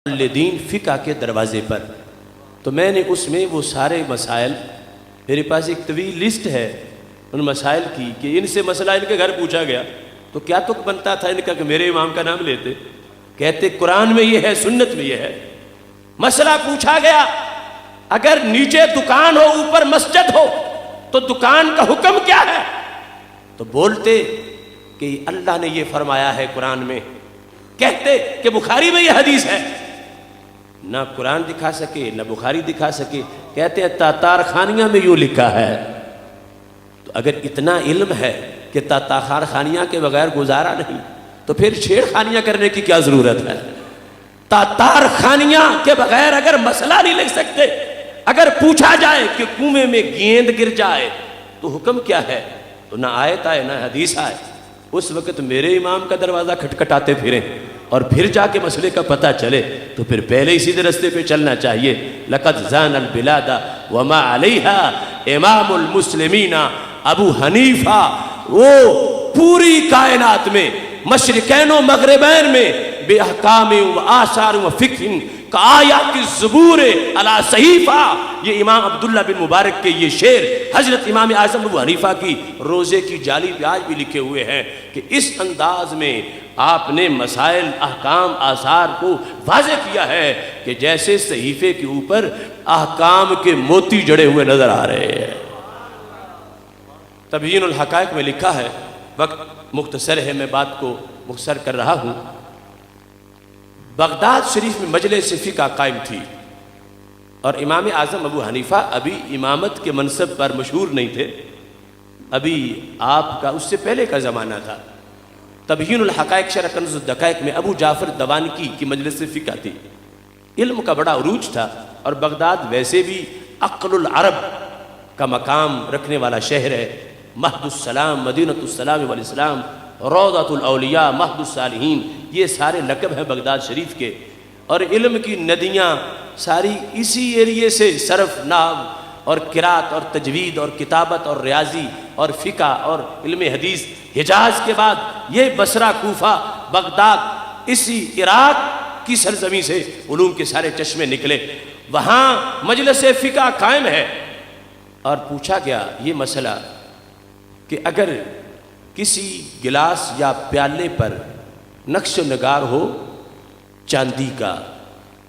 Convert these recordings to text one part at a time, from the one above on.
دین فقہ کے دروازے پر، تو میں نے اس میں وہ سارے مسائل، میرے پاس ایک طویل لسٹ ہے ان مسائل کی کہ ان سے مسئلہ ان کے گھر پوچھا گیا تو کیا تک بنتا تھا ان کا کہ میرے امام کا نام لیتے، کہتے قرآن میں یہ ہے، سنت میں یہ ہے۔ مسئلہ پوچھا گیا اگر نیچے دکان ہو اوپر مسجد ہو تو دکان کا حکم کیا ہے، تو بولتے کہ اللہ نے یہ فرمایا ہے قرآن میں، کہتے کہ بخاری میں یہ حدیث ہے، نہ قرآن دکھا سکے نہ بخاری دکھا سکے، کہتے ہیں تاتار خانیہ میں یوں لکھا ہے۔ تو اگر اتنا علم ہے کہ تاتار خانیہ کے بغیر گزارا نہیں تو پھر چھیڑ خانیہ کرنے کی کیا ضرورت ہے؟ تاتار خانیہ کے بغیر اگر مسئلہ نہیں لکھ سکتے، اگر پوچھا جائے کہ کنویں میں گیند گر جائے تو حکم کیا ہے، تو نہ آیت آئے نہ حدیث آئے، اس وقت میرے امام کا دروازہ کھٹکھٹاتے پھریں اور پھر جا کے مسئلے کا پتہ چلے تو پھر پہلے ہی سیدھے رستے پہ چلنا چاہیے۔ لَقَدْ زَانَ الْبِلَادَ وَمَا عَلَيْهَا امام المسلمین ابو حنیفہ، وہ پوری کائنات میں مشرقین و مغربین میں بے احکام و آثار و فقہ کآیات الزبور علی صحیفہ، یہ امام عبداللہ بن مبارک کے یہ شعر حضرت امام اعظم ابو حنیفہ کی روزے کی جالی پہ آج بھی لکھے ہوئے ہیں کہ اس انداز میں آپ نے مسائل احکام آثار کو واضح کیا ہے کہ جیسے صحیفے کے اوپر احکام کے موتی جڑے ہوئے نظر آ رہے ہیں۔ تبیین الحقائق میں لکھا ہے، وقت مختصر ہے میں بات کو مختصر کر رہا ہوں، بغداد شریف میں مجلس فقہ قائم تھی اور امام اعظم ابو حنیفہ ابھی امامت کے منصب پر مشہور نہیں تھے، ابھی آپ کا اس سے پہلے کا زمانہ تھا۔ تبیین الحقائق شرح کنز الدقائق میں ابو جعفر دوانکی کی مجلس فقہ تھی، علم کا بڑا عروج تھا، اور بغداد ویسے بھی عقل العرب کا مقام رکھنے والا شہر ہے، مہد السلام، مدینۃ السلام والاسلام، روضۃ الاولیاء، مہد الصالحین، یہ سارے لقب ہیں بغداد شریف کے، اور علم کی ندیاں ساری اسی ایریے سے، صرف، نحو اور قرات اور تجوید اور کتابت اور ریاضی اور فقہ اور علم حدیث، حجاز کے بعد یہ بصرہ، کوفہ، بغداد، اسی عراق کی سرزمین سے علوم کے سارے چشمے نکلے، وہاں مجلس فقہ قائم ہے۔ اور پوچھا گیا یہ مسئلہ کہ اگر کسی گلاس یا پیالے پر نقش و نگار ہو چاندی کا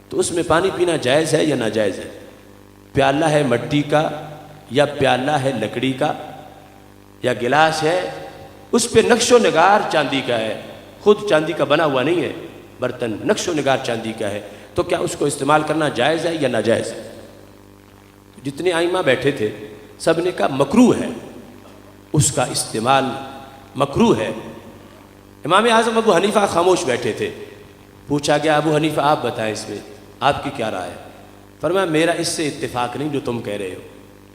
تو اس میں پانی پینا جائز ہے یا ناجائز ہے؟ پیالہ ہے مٹی کا یا پیالہ ہے لکڑی کا یا گلاس ہے اس پہ نقش و نگار چاندی کا ہے، خود چاندی کا بنا ہوا نہیں ہے برتن، نقش و نگار چاندی کا ہے، تو کیا اس کو استعمال کرنا جائز ہے یا ناجائز ہے؟ جتنے ائمہ بیٹھے تھے سب نے کہا مکروہ ہے، اس کا استعمال مکروہ ہے۔ امام اعظم ابو حنیفہ خاموش بیٹھے تھے، پوچھا گیا ابو حنیفہ آپ بتائیں اس میں آپ کی کیا رائے ہے؟ فرمایا میرا اس سے اتفاق نہیں جو تم کہہ رہے ہو،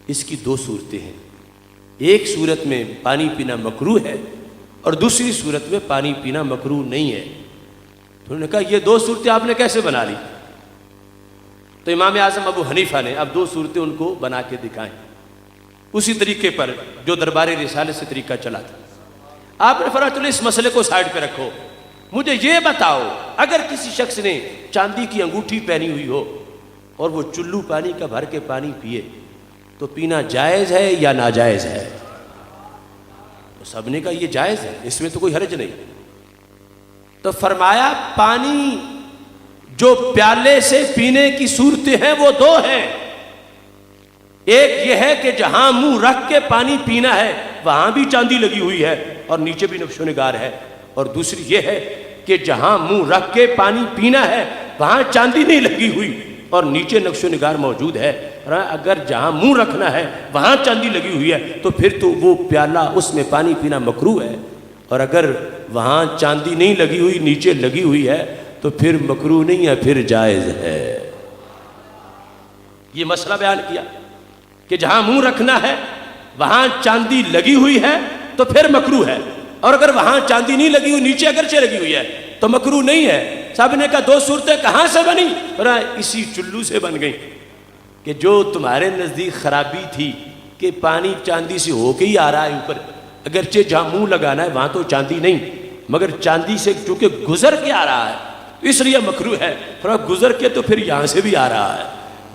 اس کی دو صورتیں ہیں، ایک صورت میں پانی پینا مکروہ ہے اور دوسری صورت میں پانی پینا مکروہ نہیں ہے۔ تو انہوں نے کہا یہ دو صورتیں آپ نے کیسے بنا لی؟ تو امام اعظم ابو حنیفہ نے اب دو صورتیں ان کو بنا کے دکھائیں، اسی طریقے پر جو دربار رسالے سے طریقہ چلا تھا۔ آپ نے فرمایا چلو اس مسئلے کو سائڈ پہ رکھو، مجھے یہ بتاؤ اگر کسی شخص نے چاندی کی انگوٹھی پہنی ہوئی ہو اور وہ چلو پانی کا بھر کے پانی پیے تو پینا جائز ہے یا ناجائز ہے؟ تو سب نے کہا یہ جائز ہے، اس میں تو کوئی حرج نہیں۔ تو فرمایا پانی جو پیالے سے پینے کی صورتیں ہیں وہ دو ہیں، ایک یہ ہے کہ جہاں منہ رکھ کے پانی پینا ہے وہاں بھی چاندی لگی ہوئی ہے اور نیچے بھی نقش و نگار ہے، اور دوسری یہ ہے کہ جہاں منہ رکھ کے پانی پینا ہے وہاں چاندی نہیں لگی ہوئی اور نیچے نقش و نگار موجود ہے۔ اگر جہاں منہ رکھنا ہے وہاں چاندی لگی ہوئی ہے تو پھر تو وہ پیالہ اس میں پانی پینا مکروہ ہے، اور اگر وہاں چاندی نہیں لگی ہوئی نیچے لگی ہوئی ہے تو پھر مکروہ نہیں ہے، پھر جائز ہے۔ یہ مسئلہ بیان کیا کہ جہاں منہ رکھنا ہے وہاں چاندی لگی ہوئی ہے تو پھر مکروہ ہے، اور اگر وہاں چاندی نہیں لگی ہوئی نیچے اگرچہ لگی ہوئی ہے تو مکروہ نہیں ہے۔ سب نے کہا دو صورتیں کہاں سے بنی؟ اسی چلو سے بن گئی کہ جو تمہارے نزدیک خرابی تھی کہ پانی چاندی سے ہو کے ہی آ رہا ہے اوپر، اگرچہ جہاں منہ لگانا ہے وہاں تو چاندی نہیں، مگر چاندی سے چونکہ گزر کے آ رہا ہے تو اس لیے مکروہ ہے. تھوڑا گزر کے تو پھر یہاں سے بھی آ رہا ہے.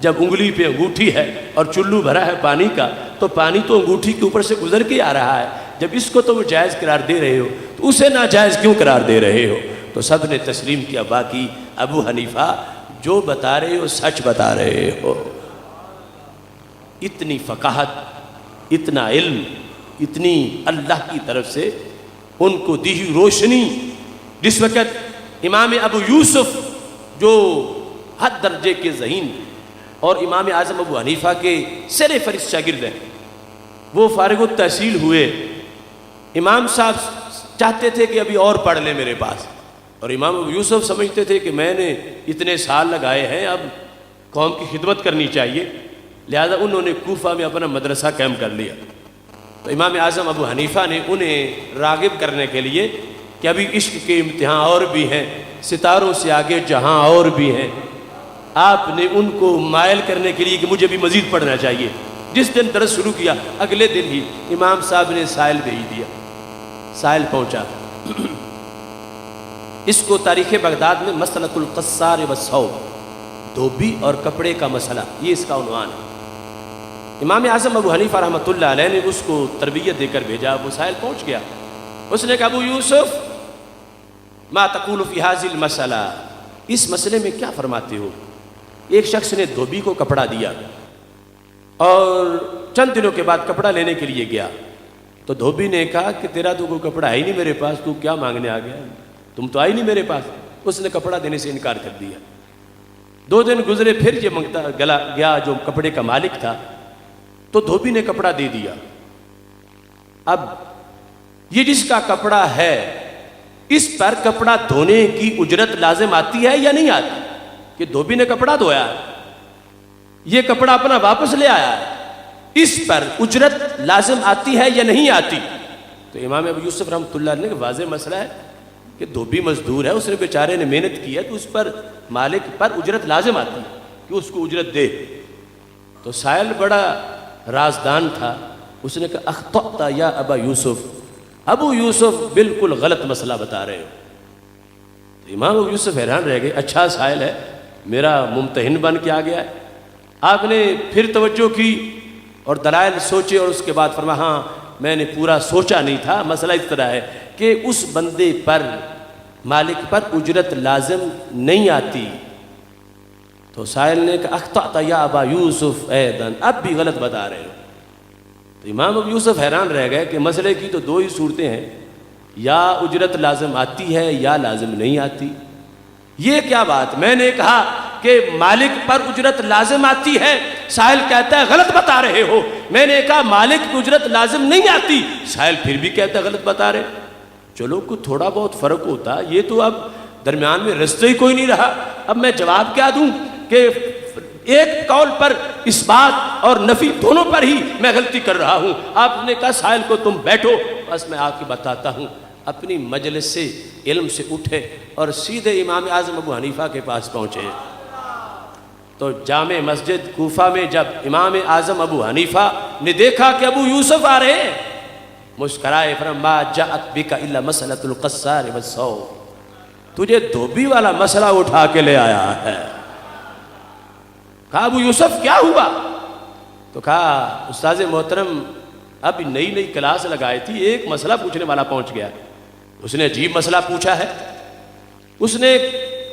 جب انگلی پہ انگوٹھی ہے اور چلو بھرا ہے پانی کا تو پانی تو انگوٹھی کے اوپر سے گزر کے آ رہا ہے. جب اس کو تو وہ جائز قرار دے رہے ہو تو اسے ناجائز کیوں قرار دے رہے ہو؟ تو سب نے تسلیم کیا باقی ابو حنیفہ جو بتا رہے ہو سچ بتا رہے ہو. اتنی فقاہت، اتنا علم، اتنی اللہ کی طرف سے ان کو دی ہوئی روشنی. جس وقت امام ابو یوسف جو حد درجے کے ذہین اور امام اعظم ابو حنیفہ کے سر فہرست شاگرد ہیں، وہ فارغ التحصیل ہوئے. امام صاحب چاہتے تھے کہ ابھی اور پڑھ لیں میرے پاس، اور امام ابو یوسف سمجھتے تھے کہ میں نے اتنے سال لگائے ہیں، اب قوم کی خدمت کرنی چاہیے. لہذا انہوں نے کوفہ میں اپنا مدرسہ قائم کر لیا. تو امام اعظم ابو حنیفہ نے انہیں راغب کرنے کے لیے کہ ابھی عشق کے امتحان اور بھی ہیں، ستاروں سے آگے جہاں اور بھی ہیں، آپ نے ان کو مائل کرنے کے لیے کہ مجھے بھی مزید پڑھنا چاہیے. جس دن درس شروع کیا اگلے دن ہی امام صاحب نے سائل بھیج دیا. سائل پہنچا. اس کو تاریخ بغداد میں مسئلۃ القصار والثوب، دھوبی اور کپڑے کا مسئلہ، یہ اس کا عنوان ہے. امام اعظم ابو حنیفہ رحمۃ اللہ علیہ نے اس کو تربیت دے کر بھیجا. وہ سائل پہنچ گیا. اس نے کہا ابو یوسف ما تقول فی ھذہ المسئلہ، اس مسئلے میں کیا فرماتے ہو؟ ایک شخص نے دھوبی کو کپڑا دیا اور چند دنوں کے بعد کپڑا لینے کے لیے گیا. تو دھوبی نے کہا کہ تیرا تو کوئی کپڑا ہے ہی نہیں میرے پاس، تو کیا مانگنے آ گیا؟ تم تو آئی نہیں میرے پاس. اس نے کپڑا دینے سے انکار کر دیا. 2 دن گزرے، پھر یہ منگتا گیا جو کپڑے کا مالک تھا، تو دھوبی نے کپڑا دے دیا. اب یہ جس کا کپڑا ہے اس پر کپڑا دھونے کی اجرت لازم آتی ہے یا نہیں آتی؟ کہ دھوبی نے کپڑا دھویا ہے، یہ کپڑا اپنا واپس لے آیا ہے، اس پر اجرت لازم آتی ہے یا نہیں آتی؟ تو امام ابو یوسف رحمۃ اللہ علیہ نے واضح مسئلہ ہے کہ دھوبی مزدور ہے، اس نے بیچارے نے محنت کی ہے، تو اس پر مالک پر اجرت لازم آتی ہے کہ اس کو اجرت دے. تو سائل بڑا رازدان تھا. اس نے کہا اخطأت یا ابا یوسف، ابو یوسف بالکل غلط مسئلہ بتا رہے ہو. تو امام ابو یوسف حیران رہ گئے. اچھا سائل ہے، میرا ممتحن بن کے آ گیا ہے. آپ نے پھر توجہ کی اور دلائل سوچے اور اس کے بعد فرمایا ہاں میں نے پورا سوچا نہیں تھا. مسئلہ اس طرح ہے کہ اس بندے پر مالک پر اجرت لازم نہیں آتی. تو سائل نے کہا اخطأت یا ابا یوسف ایدن، اب بھی غلط بتا رہے ہو. تو امام ابو یوسف حیران رہ گئے کہ مسئلے کی تو 2 ہی صورتیں ہیں، یا اجرت لازم آتی ہے یا لازم نہیں آتی. یہ کیا بات؟ میں نے کہا کہ مالک پر اجرت لازم آتی ہے، سائل کہتا ہے غلط بتا رہے ہو. میں نے کہا مالک کی اجرت لازم نہیں آتی، سائل پھر بھی کہتا ہے غلط بتا رہے. چلو کوئی تھوڑا بہت فرق ہوتا، یہ تو اب درمیان میں رستہ ہی کوئی نہیں رہا. اب میں جواب کیا دوں کہ ایک قول پر اس بات اور نفی دونوں پر ہی میں غلطی کر رہا ہوں. آپ نے کہا سائل کو تم بیٹھو، بس میں آ کے بتاتا ہوں. اپنی مجلس سے علم سے اٹھے اور سیدھے امام اعظم ابو حنیفہ کے پاس پہنچے. تو جامع مسجد کوفہ میں جب امام اعظم ابو حنیفہ نے دیکھا کہ ابو یوسف آ رہے ہیں، مسکرائے فرما جاءت بک الا مسئلۃ القصار والثوب، تجھے دھوبی والا مسئلہ اٹھا کے لے آیا ہے. کہا ابو یوسف کیا ہوا؟ تو کہا استاذ محترم اب نئی کلاس لگائی تھی، ایک مسئلہ پوچھنے والا پہنچ گیا. اس نے عجیب مسئلہ پوچھا ہے. اس نے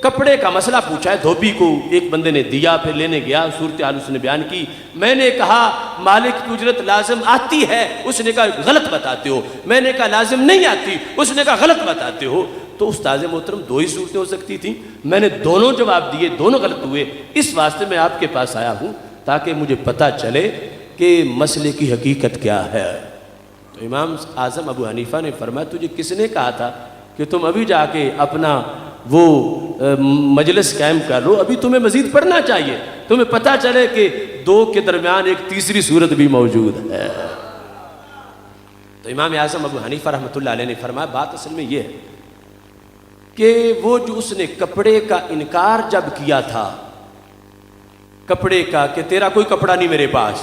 کپڑے کا مسئلہ پوچھا ہے. دھوبی کو ایک بندے نے دیا، پھر لینے گیا، صورتحال اس نے بیان کی. میں نے کہا مالک کی اجرت لازم آتی ہے، اس نے کہا غلط بتاتے ہو. میں نے کہا لازم نہیں آتی، اس نے کہا غلط بتاتے ہو. تو استاذ محترم 2 ہی صورتیں ہو سکتی تھیں، میں نے دونوں جواب دیے، دونوں غلط ہوئے. اس واسطے میں آپ کے پاس آیا ہوں تاکہ مجھے پتہ چلے کہ مسئلے کی حقیقت کیا ہے. تو امام اعظم ابو حنیفہ نے فرمایا تجھے کس نے کہا تھا کہ تم ابھی جا کے اپنا وہ مجلس قائم کر لو؟ ابھی تمہیں مزید پڑھنا چاہیے، تمہیں پتہ چلے کہ 2 کے درمیان ایک تیسری صورت بھی موجود ہے. تو امام اعظم ابو حنیفہ رحمۃ اللہ علیہ نے فرمایا بات اصل میں یہ ہے کہ وہ جو اس نے کپڑے کا انکار جب کیا تھا، کپڑے کا کہ تیرا کوئی کپڑا نہیں میرے پاس،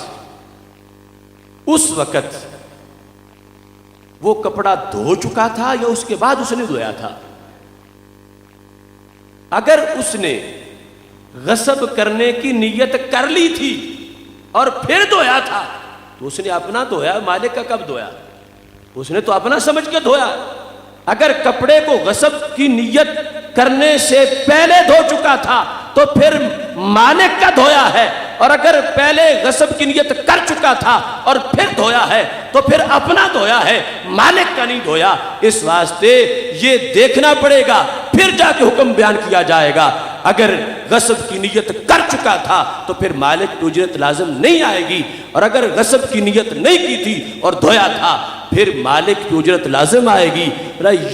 اس وقت وہ کپڑا دھو چکا تھا یا اس کے بعد اس نے دھویا تھا؟ اگر اس نے غصب کرنے کی نیت کر لی تھی اور پھر دھویا تھا تو اس نے اپنا دھویا، مالک کا کب دھویا؟ اس نے تو اپنا سمجھ کے دھویا۔ اگر کپڑے کو غصب کی نیت کرنے سے پہلے دھو چکا تھا تو پھر مالک کا دھویا ہے، اور اگر پہلے غصب کی نیت کر چکا تھا اور پھر دھویا ہے تو پھر اپنا دھویا ہے، مالک کا نہیں دھویا۔ اس واسطے یہ دیکھنا پڑے گا، پھر جا کے حکم بیان کیا جائے گا۔ اگر غصب کی نیت کر چکا تھا تو پھر مالک کی اجرت لازم نہیں آئے گی، اور اگر غصب کی نیت نہیں کی تھی اور دھویا تھا پھر مالک کی اجرت لازم آئے گی۔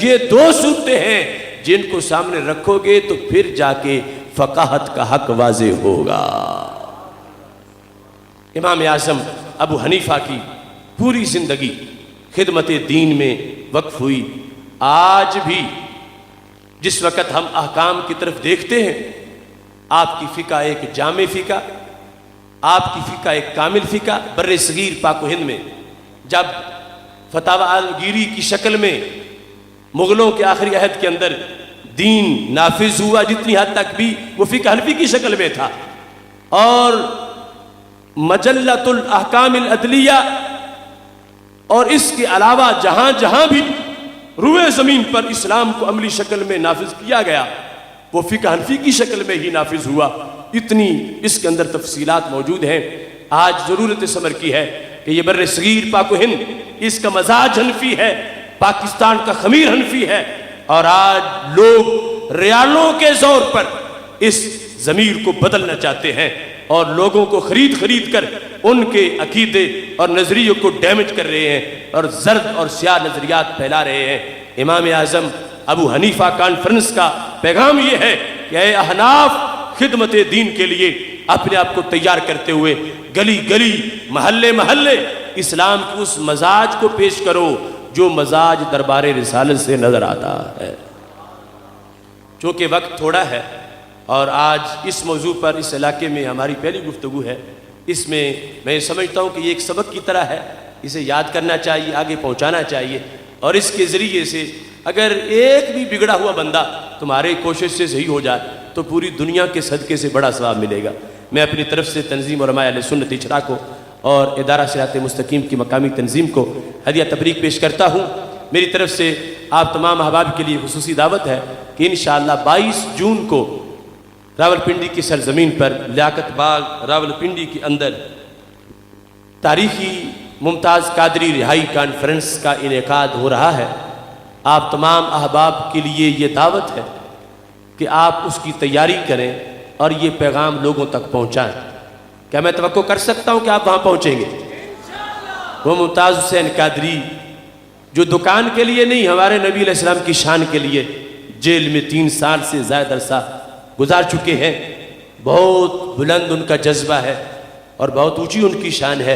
یہ دو صورتیں ہیں جن کو سامنے رکھو گے تو پھر جا کے فقاہت کا حق واضح ہوگا۔ امام اعظم ابو حنیفہ کی پوری زندگی خدمت دین میں وقف ہوئی۔ آج بھی جس وقت ہم احکام کی طرف دیکھتے ہیں، آپ کی فقہ ایک جامع فقہ، آپ کی فقہ ایک کامل فقہ بر صغیر پاک و ہند میں جب فتاوی عالمگیری کی شکل میں مغلوں کے آخری عہد کے اندر دین نافذ ہوا، جتنی حد تک بھی وہ فقہ حنفی کی شکل میں تھا، اور مجلۃ الاحکام العدلیہ اور اس کے علاوہ جہاں جہاں بھی روئے زمین پر اسلام کو عملی شکل میں نافذ کیا گیا وہ فقہ حنفی کی شکل میں ہی نافذ ہوا۔ اتنی اس کے اندر تفصیلات موجود ہیں۔ آج ضرورت اس امر کی ہے کہ یہ بر صغیر پاک و ہند، اس کا مزاج حنفی ہے، پاکستان کا خمیر حنفی ہے، اور آج لوگ ریالوں کے زور پر اس ضمیر کو بدلنا چاہتے ہیں اور لوگوں کو خرید کر ان کے عقیدے اور نظریوں کو ڈیمیج کر رہے ہیں اور زرد اور سیاہ نظریات پھیلا رہے ہیں۔ امام اعظم ابو حنیفہ کانفرنس کا پیغام یہ ہے کہ اے احناف، خدمت دین کے لیے اپنے آپ کو تیار کرتے ہوئے گلی گلی محلے محلے اسلام کی اس مزاج کو پیش کرو جو مزاج دربار رسالت سے نظر آتا ہے۔ چونکہ وقت تھوڑا ہے اور آج اس موضوع پر اس علاقے میں ہماری پہلی گفتگو ہے، اس میں میں سمجھتا ہوں کہ یہ ایک سبق کی طرح ہے، اسے یاد کرنا چاہیے، آگے پہنچانا چاہیے، اور اس کے ذریعے سے اگر ایک بھی بگڑا ہوا بندہ تمہاری کوشش سے صحیح ہو جائے تو پوری دنیا کے صدقے سے بڑا ثواب ملے گا۔ میں اپنی طرف سے تنظیم علماء اہل سنت اچھرا کو اور ادارہ صراط مستقیم کی مقامی تنظیم کو ہدیہ تبریک پیش کرتا ہوں۔ میری طرف سے آپ تمام احباب کے لیے خصوصی دعوت ہے کہ انشاءاللہ 22 جون کو راولپنڈی کی سرزمین پر لیاقت باغ راولپنڈی کے اندر تاریخی ممتاز قادری رہائی کانفرنس کا انعقاد ہو رہا ہے۔ آپ تمام احباب کے لیے یہ دعوت ہے کہ آپ اس کی تیاری کریں اور یہ پیغام لوگوں تک پہنچائیں۔ کیا میں توقع کر سکتا ہوں کہ آپ وہاں پہنچیں گے؟ وہ ممتاز حسین قادری جو دکان کے لیے نہیں، ہمارے نبی علیہ السلام کی شان کے لیے جیل میں 3 سال سے زائد عرصہ گزار چکے ہیں، بہت بلند ان کا جذبہ ہے اور بہت اونچی ان کی شان ہے،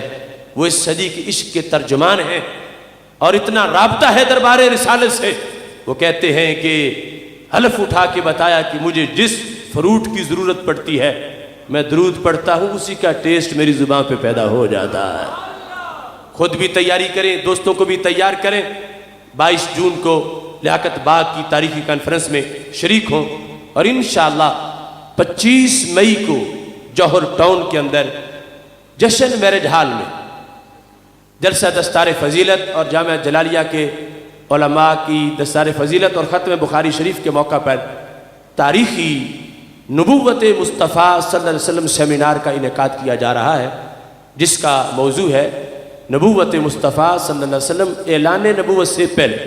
وہ اس صدی کے عشق کے ترجمان ہیں اور اتنا رابطہ ہے دربار رسالت سے۔ وہ کہتے ہیں کہ حلف اٹھا کے بتایا کہ مجھے جس فروٹ کی ضرورت پڑتی ہے میں درود پڑھتا ہوں، اسی کا ٹیسٹ میری زبان پہ پیدا ہو جاتا ہے۔ خود بھی تیاری کریں، دوستوں کو بھی تیار کریں، 22 جون کو لیاقت باغ کی تاریخی کانفرنس میں شریک ہوں، اور انشاءاللہ 25 مئی کو جوہر ٹاؤن کے اندر جشن میرج ہال میں جلسہ دستار فضیلت اور جامعہ جلالیہ کے علماء کی دستار فضیلت اور ختم بخاری شریف کے موقع پر تاریخی نبوت مصطفیٰ صلی اللہ علیہ وسلم سیمینار کا انعقاد کیا جا رہا ہے، جس کا موضوع ہے نبوت مصطفیٰ صلی اللہ علیہ وسلم، اعلان نبوت سے پہلے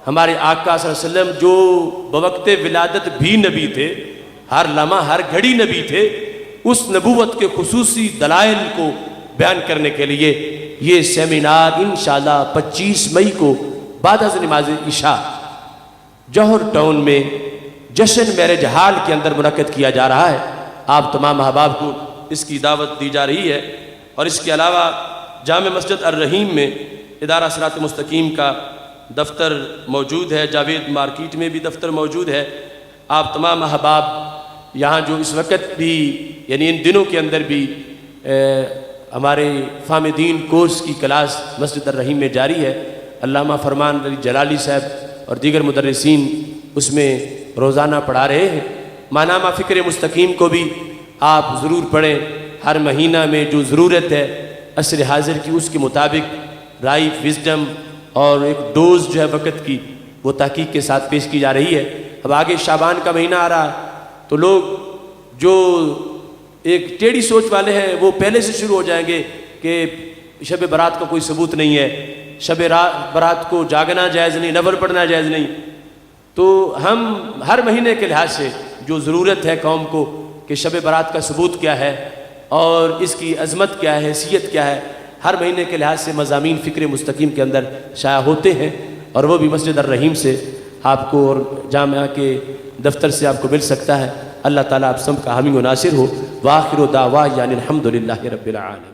ہمارے آقا صلی اللہ علیہ وسلم جو بوقت ولادت بھی نبی تھے، ہر لمحہ ہر گھڑی نبی تھے، اس نبوت کے خصوصی دلائل کو بیان کرنے کے لیے یہ سیمینار انشاءاللہ 25 مئی کو بعد از نماز عشاء جوہر ٹاؤن میں جشن میرج ہال کے اندر منعقد کیا جا رہا ہے۔ آپ تمام احباب کو اس کی دعوت دی جا رہی ہے، اور اس کے علاوہ جامع مسجد الرحیم میں ادارہ صراط مستقیم کا دفتر موجود ہے، جاوید مارکیٹ میں بھی دفتر موجود ہے۔ آپ تمام احباب یہاں جو اس وقت بھی یعنی ان دنوں کے اندر بھی ہمارے فامدین کورس کی کلاس مسجد الرحیم میں جاری ہے، علامہ فرمان علی جلالی صاحب اور دیگر مدرسین اس میں روزانہ پڑھا رہے ہیں۔ ماہنامہ فکر مستقیم کو بھی آپ ضرور پڑھیں، ہر مہینہ میں جو ضرورت ہے عصر حاضر کی اس کے مطابق رائے وزڈم اور ایک ڈوز جو ہے وقت کی وہ تحقیق کے ساتھ پیش کی جا رہی ہے۔ اب آگے شعبان کا مہینہ آ رہا ہے تو لوگ جو ایک ٹیڑھی سوچ والے ہیں وہ پہلے سے شروع ہو جائیں گے کہ شب برات کا کوئی ثبوت نہیں ہے، شب برات کو جاگنا جائز نہیں، نفل پڑھنا جائز نہیں۔ تو ہم ہر مہینے کے لحاظ سے جو ضرورت ہے قوم کو کہ شب برات کا ثبوت کیا ہے اور اس کی عظمت کیا ہے، حیثیت کیا ہے، ہر مہینے کے لحاظ سے مضامین فکر مستقیم کے اندر شائع ہوتے ہیں، اور وہ بھی مسجد الرحیم سے آپ کو اور جامعہ کے دفتر سے آپ کو مل سکتا ہے۔ اللہ تعالیٰ آپ سب کا حامی و ناصر ہو۔ وآخر دعوانا الحمد للہ رب العالمین۔